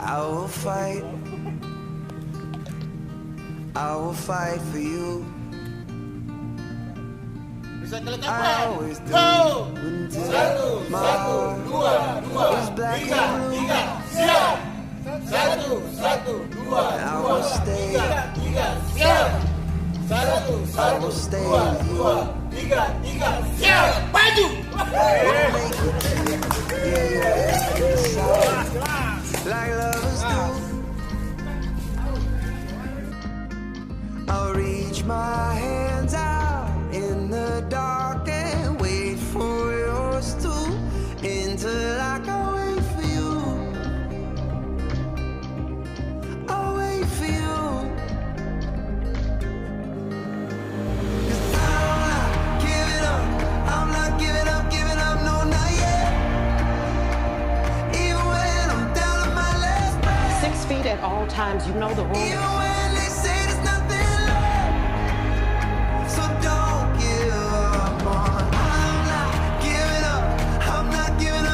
I will fight. I will fight for you. I always do until my heart is black and blue. And I will stay. I will stay with you. Like lovers do. I'll reach my hands out in the dark and wait for yours to until I can wait for you. I'll wait for you. 'Cause I'm not giving up. I'm not giving up, no, not yet. Even when I'm down to my last breath. 6 feet at all times, you know the rules. Even when they say there's nothing left. So don't give up on. I'm not giving up. I'm not giving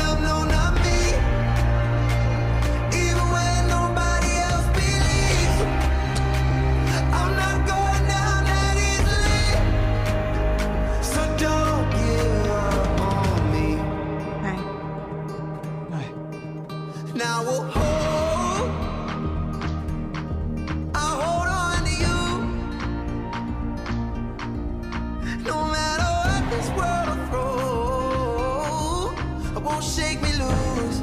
up, no, not me. Even when nobody else believes. I'm not going down that easily. So don't give up on me. Right. Now we'll hold. I'll hold on to you. No matter what this world will throw, it won't shake me loose.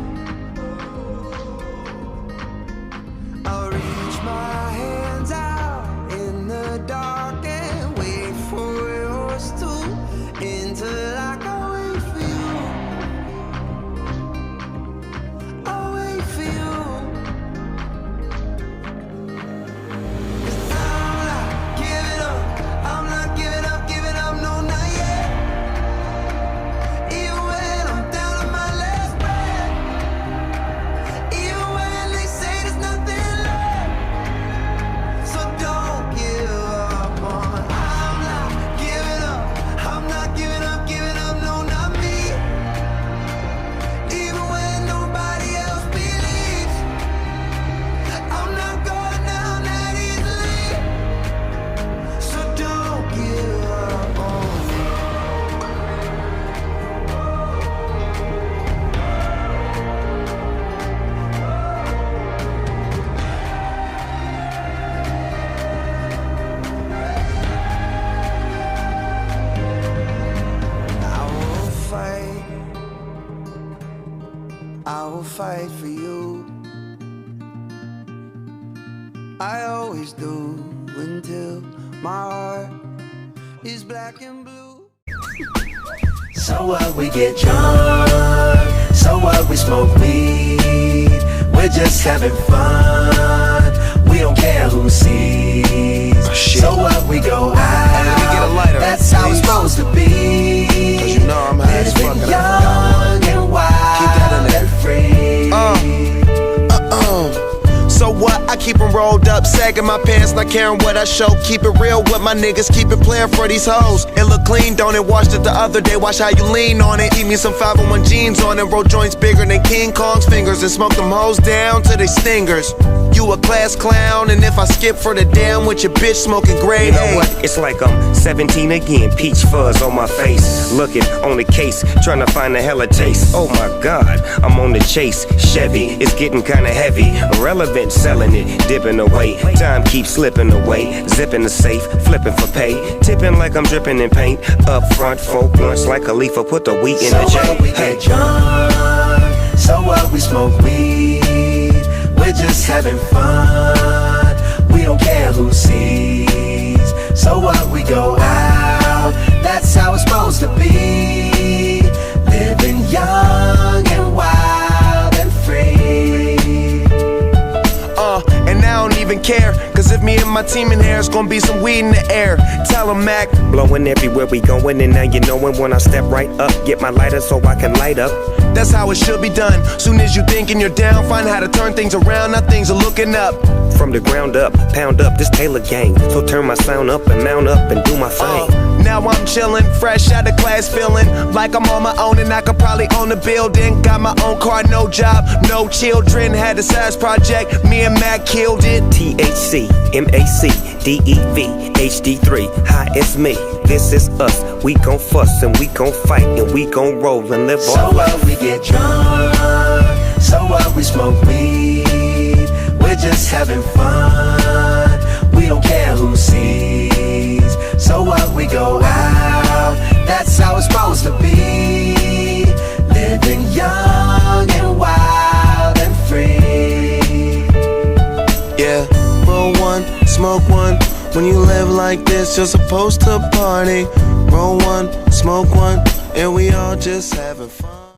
I'll reach my hands out in the dark and wait for yours to until I can wait for you. I'll wait for you. 'Cause I'm not giving up. I'm not giving up, no, not yet. Even when I'm down to my last breath. Even when they say there's nothing left. So don't give up on. I'm not giving up. I'm not giving up, no, not me. Even when nobody else believes. I'm not going down that easily. So don't give up on me. I will fight. I will fight for you. I always do until my heart is black and blue. So what, we get drunk. So what, we smoke weed. We're just having fun. We don't care who sees. So what, we go out. Let me get a lighter, That's how it's please. supposed to be. 'Cause you know I'm high as fuck Living and I forgot young and Keep that in wild there. and free. So what? I keep them rolled up, sagging my pants, not caring what I show. Keep it real with my niggas, keep it playing for these hoes. It look clean, don't it? Washed it the other day, watch how you lean on it. Keep me some 501 jeans on it, roll joints bigger than King Kong's fingers, and smoke them hoes down to they stingers. You a class clown, and if I skip for the damn with your bitch smoking grade You know A. what? It's like I'm 17 again, peach fuzz on my face. Looking on the case, trying to find a hella taste. Oh my god, I'm on the chase. Chevy, it's getting kinda heavy. Irrelevant, selling it, dipping away. Time keeps slipping away. Zipping the safe, flipping for pay. Tipping like I'm dripping in paint. Up front, folk blunts like Khalifa, put the wheat in the So what, we J. Hey. get drunk. So what, we smoke weed. We're just having fun. We don't care who sees. So what, we go out. That's how it's supposed to be. Living young and wild and free. And I don't even care, cause if me and my team in here, it's gonna be some weed in the air. Tell 'em, Mac. Blowing everywhere we going, and now you knowin' when I step right up. Get my lighter so I can light up. That's how it should be done. Soon as you thinking you're down, find how to turn things around. Now things are looking up. From the ground up, pound up this Taylor gang. So turn my sound up and mount up and do my thing. Now I'm chillin', fresh out of class, feeling like I'm on my own and I could probably own a building. Got my own car, no job, no children. Had a size project, me and Mac killed it. THC, MAC, DEV, HD3, hi, it's me. This is us. We gon' fuss and we gon' fight and we gon' roll and live So our life. what, we get drunk, so what, we smoke weed, we're just having fun, we don't care who sees. So what, we go out, that's how it's supposed to be, living young and wild and free. Yeah, roll one, smoke one. When you live like this, you're supposed to party. Roll one, smoke one, and we all just having fun.